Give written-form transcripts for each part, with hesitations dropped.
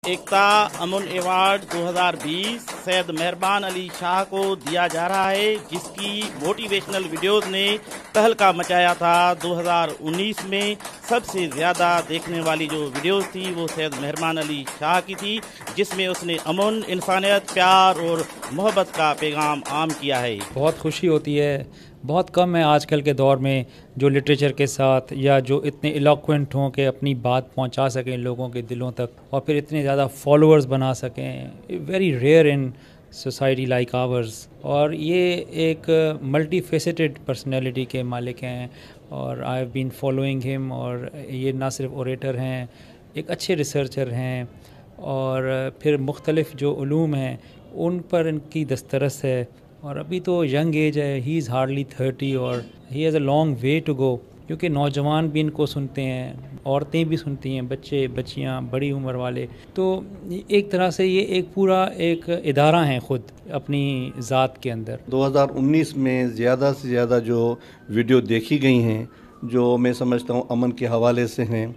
एकता अमन award 2020 Syed मेहरबान अली शाह को दिया जा रहा है, जिसकी मोटिवेशनल वीडियोस ने तहलका मचाया था। 2019 में सबसे ज़्यादा देखने वाली जो वीडियोस थी वो सैयद मेहरबान अली शाह की थी, जिसमें उसने अमन, इंसानियत, प्यार और मोहब्बत का पैगाम आम किया है। बहुत खुशी होती है, बहुत कम है आजकल के दौर में जो लिटरेचर के साथ या जो इतने इलोक्वेंट हों कि अपनी बात पहुंचा सकें लोगों के दिलों तक और फिर इतने ज़्यादा फॉलोअर्स बना सकें। Very rare in society like ours. और ये एक मल्टी फेसेटेड पर्सनैलिटी के मालिक हैं और I have been following him. और ये ना सिर्फ ओरेटर हैं, एक अच्छे रिसर्चर हैं और फिर मुख्तलिफ जो उलूम हैं उन पर इनकी दस्तरस है। और अभी तो यंग एज है, ही इज़ हार्डली 30 और he has a long way to go, क्योंकि नौजवान भी इनको सुनते हैं, औरतें भी सुनती हैं, बच्चे बच्चियां, बड़ी उम्र वाले। तो एक तरह से ये एक पूरा एक इदारा है ख़ुद अपनी ज़ात के अंदर। 2019 में ज़्यादा से ज़्यादा जो वीडियो देखी गई हैं, जो मैं समझता हूँ अमन के हवाले से हैं,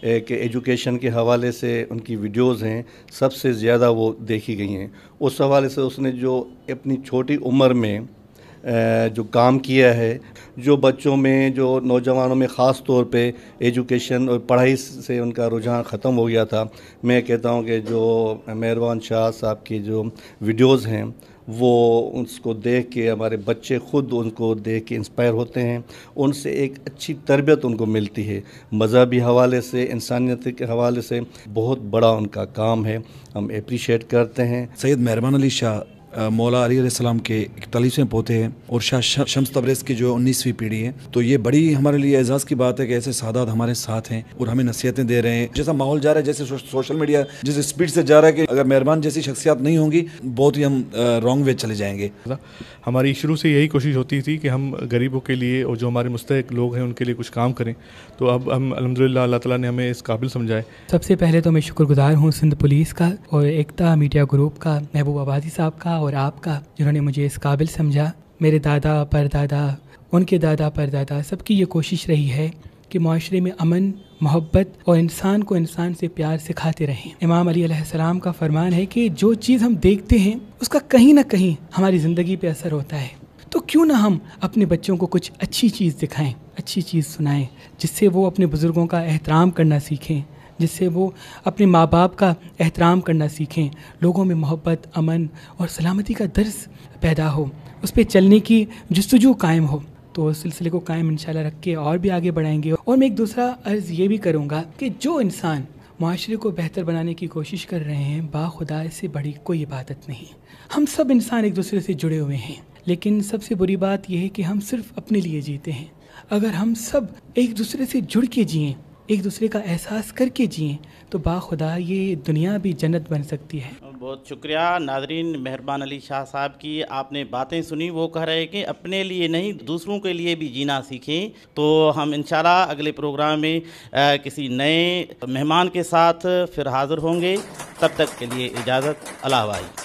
एक एजुकेशन के हवाले से उनकी वीडियोस हैं, सबसे ज़्यादा वो देखी गई हैं। उस हवाले से उसने जो अपनी छोटी उम्र में जो काम किया है, जो बच्चों में, जो नौजवानों में ख़ास तौर पे एजुकेशन और पढ़ाई से उनका रुझान ख़त्म हो गया था, मैं कहता हूँ कि जो मेहरबान शाह साहब की जो वीडियोस हैं वो उसको देख के हमारे बच्चे ख़ुद उनको देख के इंस्पायर होते हैं, उनसे एक अच्छी तरबियत उनको मिलती है। मज़हबी हवाले से, इंसानियत के हवाले से बहुत बड़ा उनका काम है, हम अप्रिशिएट करते हैं। सैयद मेहरबान अली शाह मौला अली अलैहिस्सलाम के 41वें पोते हैं और शाह शम्स तबरेज़ की जो 19वीं पीढ़ी है। तो ये बड़ी हमारे लिए एजाज़ की बात है कि ऐसे सादात हमारे साथ हैं और हमें नसीहतें दे रहे हैं। जैसा माहौल जा रहा है, जैसे सोशल मीडिया जिस स्पीड से जा रहा है कि अगर मेहरबान जैसी शख्सियत नहीं होंगी बहुत ही हम रॉन्ग वे चले जाएंगे। हमारी शुरू से यही कोशिश होती थी कि हम गरीबों के लिए और जो हमारे मुस्तहिक लोग हैं उनके लिए कुछ काम करें। तो अब हम अल्हम्दुलिल्लाह अल्लाह ताला ने हमें इस काबिल समझाए। सबसे पहले तो मैं शुक्रगुजार हूँ सिंध पुलिस का और एकता मीडिया ग्रुप का, महबूब आबादी साहब का और आपका, जिन्होंने मुझे इस काबिल समझा। मेरे दादा परदादा, उनके दादा परदादा, सबकी ये कोशिश रही है कि माशरे में अमन, मोहब्बत और इंसान को इंसान से प्यार सिखाते रहें। इमाम अली अलैहिस्सलाम का फरमान है कि जो चीज़ हम देखते हैं उसका कहीं ना कहीं हमारी ज़िंदगी पे असर होता है। तो क्यों ना हम अपने बच्चों को कुछ अच्छी चीज़ दिखाएं, अच्छी चीज़ सुनाएं, जिससे वो अपने बुज़ुर्गों का एहतराम करना सीखें, जिससे वो अपने माँ बाप का एहतराम करना सीखें, लोगों में मोहब्बत, अमन और सलामती का दर्स पैदा हो, उस पर चलने की जुस्तजू कायम हो। तो उस सिलसिले को कायम इंशाल्लाह रख के और भी आगे बढ़ाएंगे। और मैं एक दूसरा अर्ज़ ये भी करूँगा कि जो इंसान माशरे को बेहतर बनाने की कोशिश कर रहे हैं, बाखुदा इससे बड़ी कोई इबादत नहीं। हम सब इंसान एक दूसरे से जुड़े हुए हैं, लेकिन सबसे बुरी बात यह है कि हम सिर्फ अपने लिए जीते हैं। अगर हम सब एक दूसरे से जुड़ के जिएँ, एक दूसरे का एहसास करके जिएँ, तो बाखुदा ये दुनिया भी जन्नत बन सकती है। बहुत शुक्रिया नाज़रीन, मेहरबान अली शाह साहब की आपने बातें सुनी। वो कह रहे हैं कि अपने लिए नहीं दूसरों के लिए भी जीना सीखें। तो हम इंशाल्लाह अगले प्रोग्राम में किसी नए मेहमान के साथ फिर हाज़िर होंगे। तब तक के लिए इजाज़त, अल्लाह हाफ़िज़।